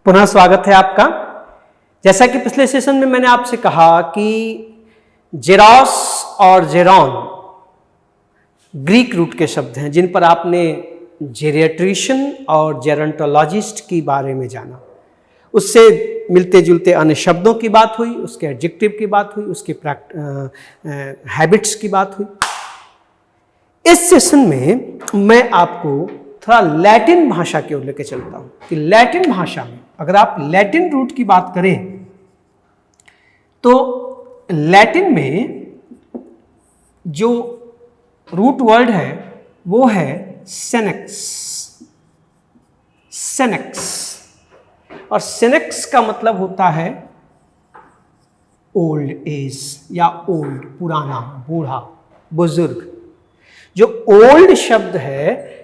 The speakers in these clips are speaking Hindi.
पुनः स्वागत है आपका। जैसा कि पिछले सेशन में मैंने आपसे कहा कि जेरॉस और जेरॉन ग्रीक रूट के शब्द हैं जिन पर आपने जेरिएट्रिशियन और जेरोंटोलॉजिस्ट के बारे में जाना। उससे मिलते जुलते अन्य शब्दों की बात हुई, उसके एडजेक्टिव की बात हुई, उसकी हैबिट्स की बात हुई। इस सेशन में मैं आपको थोड़ा लैटिन भाषा की ओर लेकर चलता हूं कि लैटिन भाषा में अगर आप लैटिन रूट की बात करें तो लैटिन में जो रूट वर्ड है वो है सेनेक्स। सेनेक्स और सेनेक्स का मतलब होता है ओल्ड एज या ओल्ड, पुराना, बूढ़ा, बुजुर्ग। जो ओल्ड शब्द है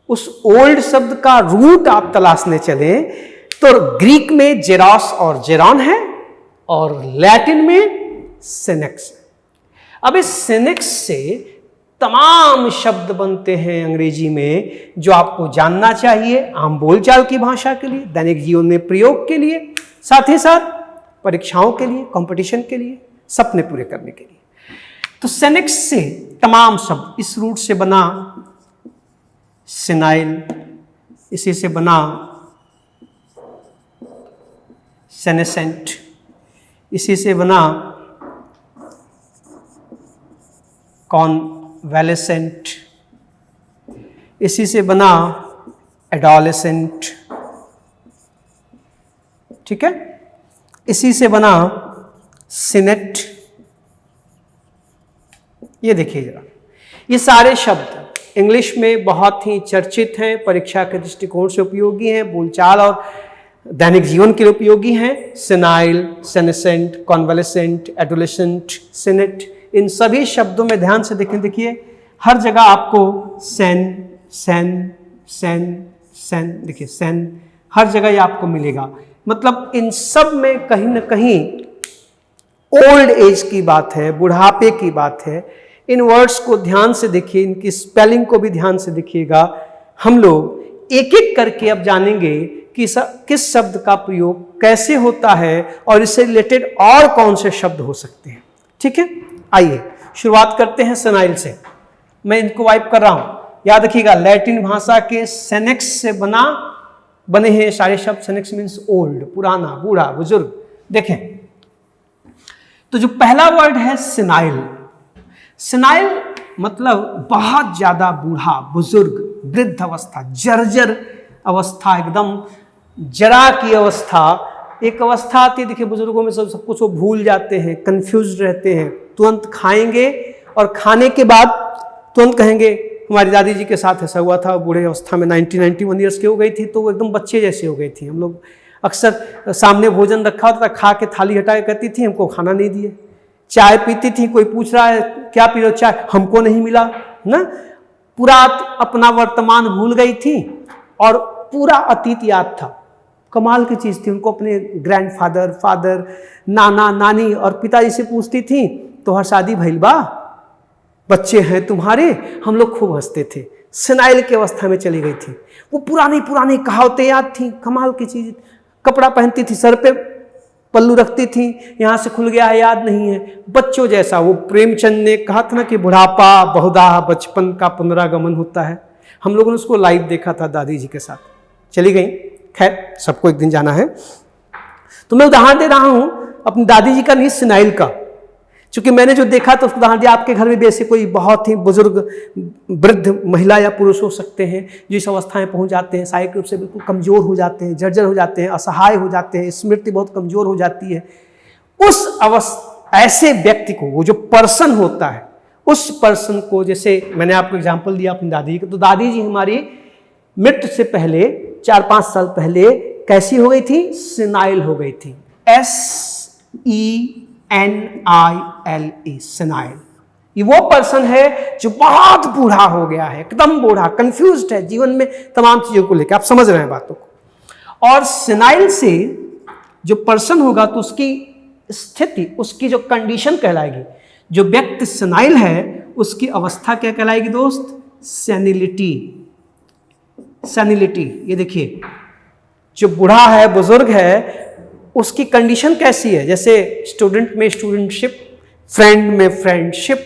उस ओल्ड शब्द का रूट आप तलाशने चले तो ग्रीक में जेरॉस और जेरॉन है और लैटिन में सेनेक्स। अब इस सेनेक्स से तमाम शब्द बनते हैं अंग्रेजी में जो आपको जानना चाहिए आम बोलचाल की भाषा के लिए, दैनिक जीवन में प्रयोग के लिए, साथ ही साथ परीक्षाओं के लिए, कंपटीशन के लिए, सपने पूरे करने के लिए। तो सेनेक्स से तमाम शब्द इस रूट से बना सेनाइल, इसी से बना सेनेसेंट, इसी से बना कॉन्वेलेसेंट, इसी से बना एडोलेसेंट, ठीक है, इसी से बना सिनेट। ये देखिए जरा, ये सारे शब्द इंग्लिश में बहुत ही चर्चित हैं, परीक्षा के दृष्टिकोण से उपयोगी हैं, बोलचाल और दैनिक जीवन के लिए उपयोगी हैं। Senile, senescent, convalescent, adolescent, senate, इन सभी शब्दों में ध्यान से देखिए हर जगह आपको सेन, सेन, सेन, सेन, देखिए सेन, हर जगह ये आपको मिलेगा। मतलब इन सब में कहीं ना कहीं ओल्ड एज की बात है, बुढ़ापे की बात है। इन वर्ड्स को ध्यान से देखिए, इनकी स्पेलिंग को भी ध्यान से देखिएगा। हम लोग एक एक करके अब जानेंगे कि किस शब्द का प्रयोग कैसे होता है और इससे रिलेटेड और कौन से शब्द हो सकते हैं। ठीक है, आइए शुरुआत करते हैं सेनाइल से। मैं इनको वाइप कर रहा हूं, याद रखिएगा लैटिन भाषा के सेनेक्स से बने हैं सारे शब्द। सेनेक्स मीन्स ओल्ड, पुराना, बूढ़ा, बुजुर्ग। देखें तो जो पहला वर्ड है सेनाइल, सेनाइल मतलब बहुत ज्यादा बूढ़ा, बुजुर्ग, वृद्ध अवस्था, जर्जर अवस्था, एकदम जरा की अवस्था। एक अवस्था आती है, देखिए बुजुर्गों में सब कुछ वो भूल जाते हैं, कंफ्यूज रहते हैं, तुरंत खाएंगे और खाने के बाद तुरंत कहेंगे हमारी दादी जी के साथ ऐसा हुआ था, बूढ़े अवस्था में 91 ईयर्स की हो गई थी तो वो एकदम बच्चे जैसे हो गई थी। हम लोग अक्सर सामने भोजन रखा होता था, खा के थाली हटा के कहती थी हमको खाना नहीं दिए। चाय पीती थी, कोई पूछ रहा है क्या पी रहे हो, चाय, हमको नहीं मिला ना। पूरा अपना वर्तमान भूल गई थी और पूरा अतीत याद था। कमाल की चीज थी। उनको अपने ग्रैंडफादर, फादर, नाना, नानी और पिताजी से पूछती थी तो हर शादी भइल बा, बच्चे हैं तुम्हारे, हम लोग खूब हंसते थे। सेनाइल की अवस्था में चली गई थी। वो पुरानी पुरानी कहावतें याद थी, कमाल की चीज। कपड़ा पहनती थी, सर पे पल्लू रखती थी, यहां से खुल गया है याद नहीं है, बच्चों जैसा। वो प्रेमचंद ने कहा था ना कि बुढ़ापा बहुधा बचपन का पुनरागमन होता है। हम लोगों ने उसको लाइव देखा था दादी जी के साथ। चली गई, खैर सबको एक दिन जाना है। तो मैं उदाहरण दे रहा हूं अपनी दादी जी का, नहीं सेनाइल का, क्योंकि मैंने जो देखा तो उसको उदाहरण दिया। आपके घर में भी ऐसे कोई बहुत ही बुजुर्ग वृद्ध महिला या पुरुष हो सकते हैं जो इस अवस्था में पहुंच जाते हैं, शारीरिक रूप से बिल्कुल कमजोर हो जाते हैं, जर्जर हो जाते हैं, असहाय हो जाते हैं, स्मृति बहुत कमजोर हो जाती है। उस ऐसे व्यक्ति को, वो जो पर्सन होता है, उस पर्सन को, जैसे मैंने आपको एग्जाम्पल दिया अपनी दादी जी का, तो दादी जी हमारी मृत्यु से पहले 4-5 साल पहले कैसी हो गई थी, सेनाइल हो गई थी। SENILE, senile. ये वो पर्सन है जो बहुत बूढ़ा हो गया है, एकदम बूढ़ा, कंफ्यूज्ड है जीवन में तमाम चीजों को लेकर। आप समझ रहे हैं बातों को। और सेनाइल से जो पर्सन होगा तो उसकी स्थिति, उसकी जो कंडीशन कहलाएगी। जो व्यक्ति सेनाइल है उसकी अवस्था क्या कहलाएगी दोस्त, सेनिलिटी। सेनिलिटी, ये देखिए जो बूढ़ा है, बुजुर्ग है, उसकी कंडीशन कैसी है? जैसे स्टूडेंट में स्टूडेंटशिप, फ्रेंड में फ्रेंडशिप,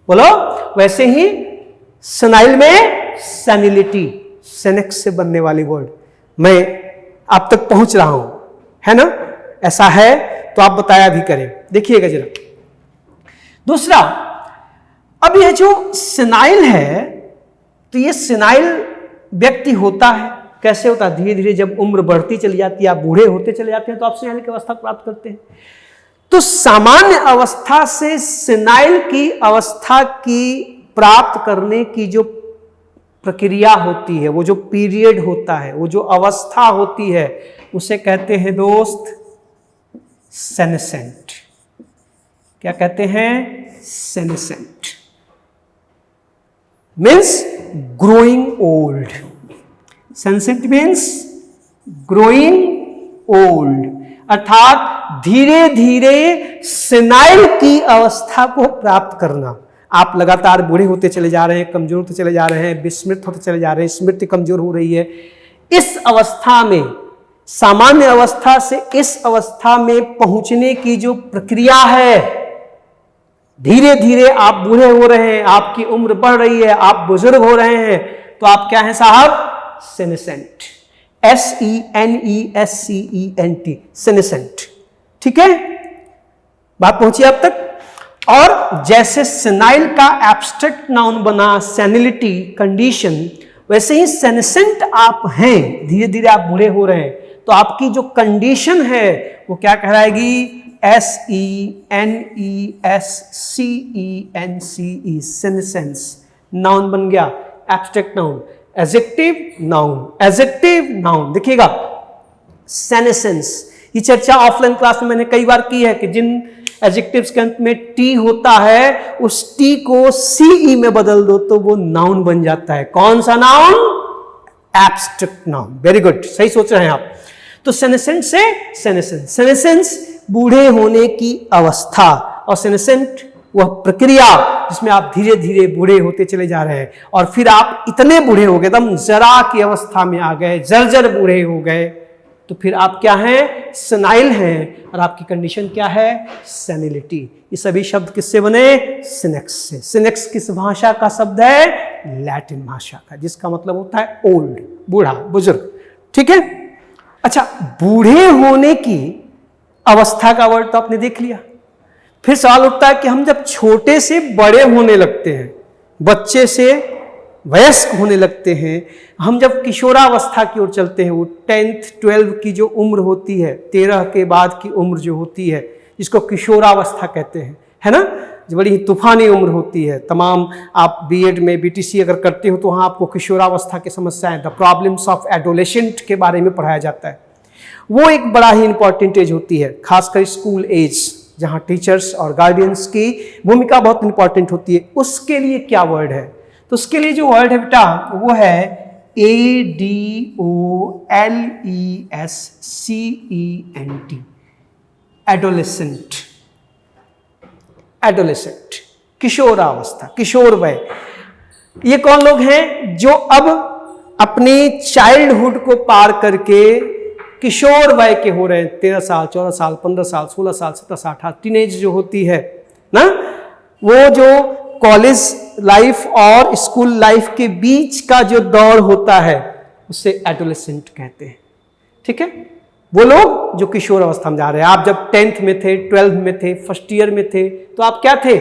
बोलो, वैसे ही सेनाइल में सेनिलिटी, सेनेक्स से बनने वाली वर्ड। मैं आप तक पहुंच रहा हूं, है ना? ऐसा है तो आप बताया भी करें। देखिएगा जरा दूसरा, अब यह जो सेनाइल है, तो ये सेनाइल व्यक्ति होता है, कैसे होता है? धीरे धीरे जब उम्र बढ़ती चली जाती है, आप बूढ़े होते चले जाते हैं, तो आप सेनाइल की अवस्था प्राप्त करते हैं। तो सामान्य अवस्था से सेनाइल की अवस्था की प्राप्त करने की जो प्रक्रिया होती है, वो जो पीरियड होता है, वो जो अवस्था होती है, उसे कहते हैं दोस्त सेनेसेंट। क्या कहते हैं? Senescent means growing old. Senescent means growing old, अर्थात धीरे धीरे सेनाइल की अवस्था को प्राप्त करना। आप लगातार बूढ़े होते चले जा रहे हैं, कमजोर होते चले जा रहे हैं, विस्मृत होते चले जा रहे हैं, स्मृति कमजोर हो रही है। इस अवस्था में, सामान्य अवस्था से इस अवस्था में पहुंचने की जो प्रक्रिया है, धीरे धीरे आप बूढ़े हो रहे हैं, आपकी उम्र बढ़ रही है, आप बुजुर्ग हो रहे हैं, तो आप क्या हैं साहब? सेनेसेंट। SENESCENT, senescent. ठीक है, बात पहुंची अब तक? और जैसे सेनाइल का एब्स्ट्रैक्ट नाउन बना सेनिलिटी कंडीशन, वैसे ही सेनेसेंट आप हैं, धीरे धीरे आप बूढ़े हो रहे हैं, तो आपकी जो कंडीशन है वो क्या कहलाएगी? SENESCENCE, senescence. नाउन बन गया, abstract noun. Adjective noun, adjective noun. देखिएगा सेनेसेंस, ये चर्चा ऑफलाइन क्लास में मैंने कई बार की है कि जिन एडजेक्टिव्स के अंत में टी होता है, उस टी को सीई में बदल दो तो वो नाउन बन जाता है। कौन सा noun? Abstract noun. Very good, सही सोच रहे हैं आप। तो सेनेसेंट से सेनेसेंस, सेनेसेंस बूढ़े होने की अवस्था, और सेनेसेंट वह प्रक्रिया जिसमें आप धीरे धीरे बूढ़े होते चले जा रहे हैं, और फिर आप इतने बूढ़े हो गए, एकदम जरा की अवस्था में आ गए, जर्जर बूढ़े हो गए, तो फिर आप क्या हैं? सेनाइल हैं, और आपकी कंडीशन क्या है? सेनिलिटी। ये सभी शब्द किससे बने? सिनेक्स से। सिनेक्स किस भाषा का शब्द है? लैटिन भाषा का, जिसका मतलब होता है ओल्ड, बूढ़ा, बुजुर्ग। ठीक है, अच्छा, बूढ़े होने की अवस्था का वर्ड तो आपने देख लिया। फिर सवाल उठता है कि हम जब छोटे से बड़े होने लगते हैं, बच्चे से वयस्क होने लगते हैं, हम जब किशोरावस्था की ओर चलते हैं, वो 10th 12 की जो उम्र होती है, 13 के बाद की उम्र जो होती है, जिसको किशोरावस्था कहते हैं, है ना? जो बड़ी तूफानी उम्र होती है। तमाम आप बीएड में बीटीसी अगर करते हो तो वहाँ आपको किशोरावस्था की समस्याएं, द प्रॉब्लम्स ऑफ एडोलेसेंट के बारे में पढ़ाया जाता है। वो एक बड़ा ही इंपॉर्टेंट एज होती है, खासकर स्कूल एज, जहाँ टीचर्स और गार्डियंस की भूमिका बहुत इंपॉर्टेंट होती है। उसके लिए क्या वर्ड है? तो उसके लिए जो वर्ड है बेटा, वो है ADOLESCENT, एडोलेसेंट। एडोलेसेंट, किशोरावस्था, किशोर वय। ये कौन लोग हैं? जो अब अपनी चाइल्डहुड को पार करके किशोर वय के हो रहे हैं, 13 साल, 14 साल, 15 साल, 16 साल, 17 साल, 18, टीनेज जो होती है ना, वो जो कॉलेज लाइफ और स्कूल लाइफ के बीच का जो दौर होता है, उसे एडोलेसेंट कहते हैं। ठीक है, वो लोग जो किशोर अवस्था में जा रहे हैं। आप जब 10th में थे, 12th में थे, फर्स्ट ईयर में थे, तो आप क्या थे?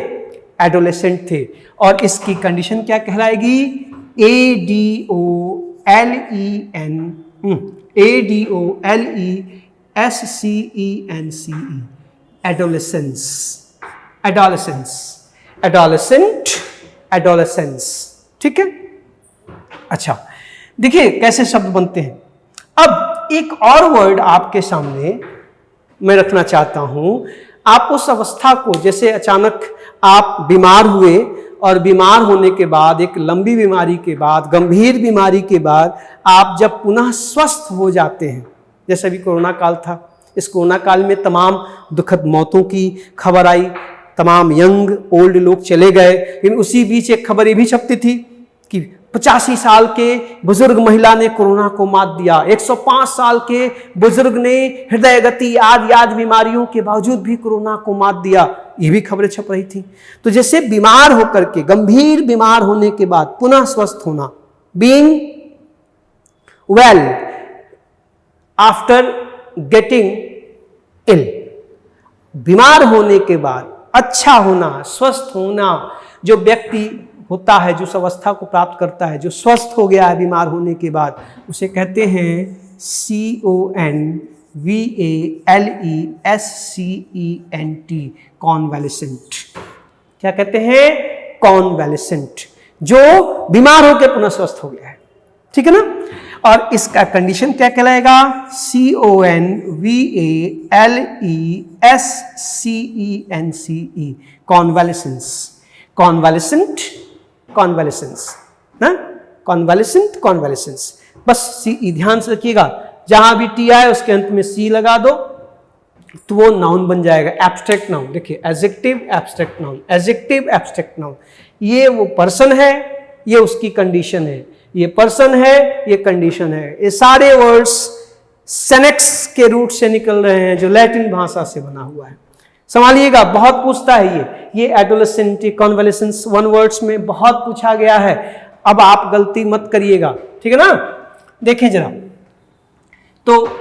एडोलेसेंट थे। और इसकी कंडीशन क्या कहलाएगी? ADOLESCENCE, adolescence, adolescence, adolescent, adolescence. ठीक है, अच्छा, देखिए कैसे शब्द बनते हैं। अब एक और वर्ड आपके सामने मैं रखना चाहता हूं। आप उस अवस्था को, जैसे अचानक आप बीमार हुए, और बीमार होने के बाद, एक लंबी बीमारी के बाद, गंभीर बीमारी के बाद आप जब पुनः स्वस्थ हो जाते हैं, जैसे अभी कोरोना काल था, इस कोरोना काल में तमाम दुखद मौतों की खबर आई, तमाम यंग ओल्ड लोग चले गए, लेकिन उसी बीच एक खबर ये भी छपती थी कि 85 साल के बुजुर्ग महिला ने कोरोना को मात दिया। 105 साल के बुजुर्ग ने हृदय गति आदि बीमारियों के बावजूद भी कोरोना को मात दिया। ये भी खबरें छप रही थी। तो जैसे बीमार होकर के, गंभीर बीमार होने के बाद पुनः स्वस्थ होना, बीइंग वेल आफ्टर गेटिंग इल, बीमार होने के बाद अच्छा होना, स्वस्थ होना, जो व्यक्ति होता है, जो उस अवस्था को प्राप्त करता है, जो स्वस्थ हो गया है बीमार होने के बाद, उसे कहते हैं CONVALESCENT, कॉन्वैलेसेंट। क्या कहते हैं? कॉन्वैलेसेंट, जो बीमार होकर पुनः स्वस्थ हो गया है। ठीक है ना? और इसका कंडीशन क्या कहलाएगा? CONVALESCENCE, कॉन्वैलेसेंस, कॉन्वैलेसेंट, कॉन्वैलेसेंस, कॉन्वैलेसेंट, कॉन्वैलेसेंस। बस सी ध्यान से रखिएगा, जहां भी टी आए उसके अंत में सी लगा दो तो वो नाउन बन जाएगा, एब्स्ट्रैक्ट नाउन। देखिए, adjective, abstract noun, adjective, abstract noun. ये वो पर्सन है, ये उसकी कंडीशन है, ये पर्सन है, ये कंडीशन है। ये सारे वर्ड्स सेनेक्स के रूट से निकल रहे हैं, जो लैटिन भाषा से बना हुआ है। संभालिएगा, बहुत पूछता है ये एडोलेसेंट, कॉन्वैलेसेंस, वन वर्ड्स में बहुत पूछा गया है। अब आप गलती मत करिएगा, ठीक है ना? देखें जरा, तो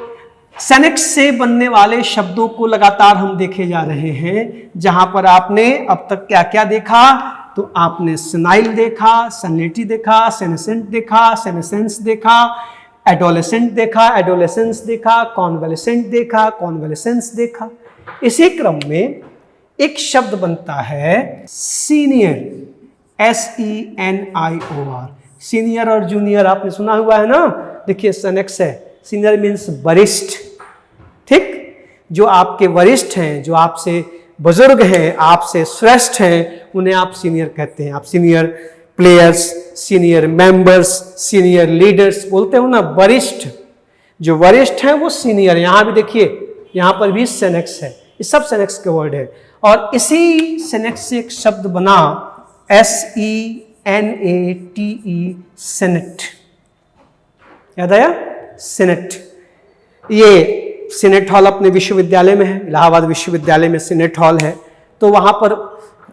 सेनेक्स से बनने वाले शब्दों को लगातार हम देखे जा रहे हैं। जहां पर आपने अब तक क्या क्या देखा? तो आपने सेनाइल देखा, सेनेटी देखा, सेनेसेंट देखा, सेनेसेंस देखा, एडोलेसेंट देखा, एडोलेसेंस देखा, कॉन्वैलेसेंट देखा, कॉन्वैलेसेंस देखा। इसी क्रम में एक शब्द बनता है सीनियर, SENIOR। सीनियर और जूनियर आपने सुना हुआ है ना? देखिए, सेनेक्स है, सीनियर मीन्स वरिष्ठ। ठीक, जो आपके वरिष्ठ हैं, जो आपसे बुजुर्ग हैं, आपसे श्रेष्ठ हैं, उन्हें आप सीनियर कहते हैं। आप senior players, senior members, senior leaders बोलते हो ना। वरिष्ठ, जो वरिष्ठ हैं वो सीनियर। यहां भी देखिए, यहां पर भी सेनेक्स है, ये सब सेनेक्स के वर्ड है। और इसी सेनेक्स से एक शब्द बना SENATE, सेनेट। याद आया? सेनेट। ये सीनेट हॉल अपने विश्वविद्यालय में है, इलाहाबाद विश्वविद्यालय में सीनेट हॉल है। तो वहां पर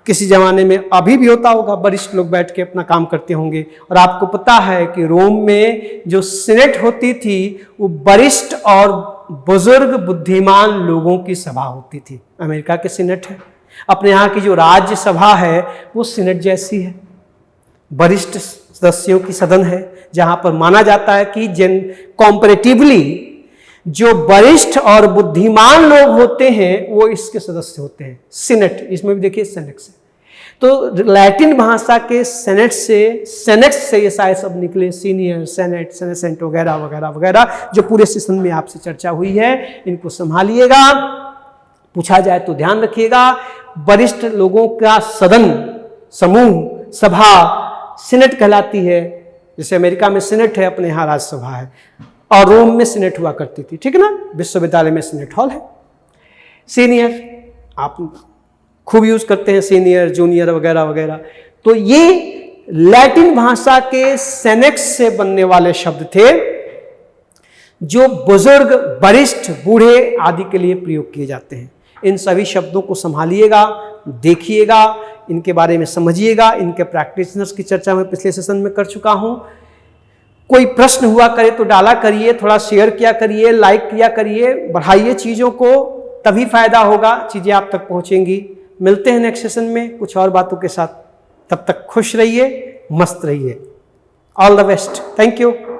किसी जमाने में, अभी भी होता होगा, वरिष्ठ लोग बैठ के अपना काम करते होंगे। और आपको पता है कि रोम में जो सीनेट होती थी वो वरिष्ठ और बुजुर्ग बुद्धिमान लोगों की सभा होती थी। अमेरिका के सीनेट है, अपने यहाँ की जो राज्य सभा है वो सीनेट जैसी है, वरिष्ठ सदस्यों की सदन है, जहां पर माना जाता है कि कॉम्पैरेटिवली जो वरिष्ठ और बुद्धिमान लोग होते हैं वो इसके सदस्य होते हैं। सीनेट, इसमें भी देखिए सेनेक्स है। तो लैटिन भाषा के सेनेट से, सेनेक्स से ये सारे सब निकले, सीनियर, सेनेट, सेनेसेंट वगैरह वगैरह वगैरह, जो पूरे सेशन में आपसे चर्चा हुई है। इनको संभालिएगा, पूछा जाए तो ध्यान रखिएगा। वरिष्ठ लोगों का सदन, समूह, सभा सीनेट कहलाती है। जैसे अमेरिका में सीनेट है, अपने यहाँ राज्यसभा है, और रोम में सीनेट हुआ करती थी। ठीक है ना? विश्वविद्यालय में सीनेट हॉल है। सीनियर आप खूब यूज करते हैं, सीनियर, जूनियर वगैरह वगैरह। तो ये लैटिन भाषा के सेनेक्स से बनने वाले शब्द थे, जो बुजुर्ग, वरिष्ठ, बूढ़े आदि के लिए प्रयोग किए जाते हैं। इन सभी शब्दों को संभालिएगा, देखिएगा, इनके बारे में समझिएगा। इनके प्रैक्टिशनर्स की चर्चा मैं पिछले सेशन में कर चुका हूं। कोई प्रश्न हुआ करे तो डाला करिए, थोड़ा शेयर किया करिए, लाइक किया करिए, बढ़ाइए चीज़ों को, तभी फायदा होगा, चीज़ें आप तक पहुंचेंगी। मिलते हैं नेक्स्ट सेशन में कुछ और बातों के साथ। तब तक खुश रहिए, मस्त रहिए। All the best. Thank you.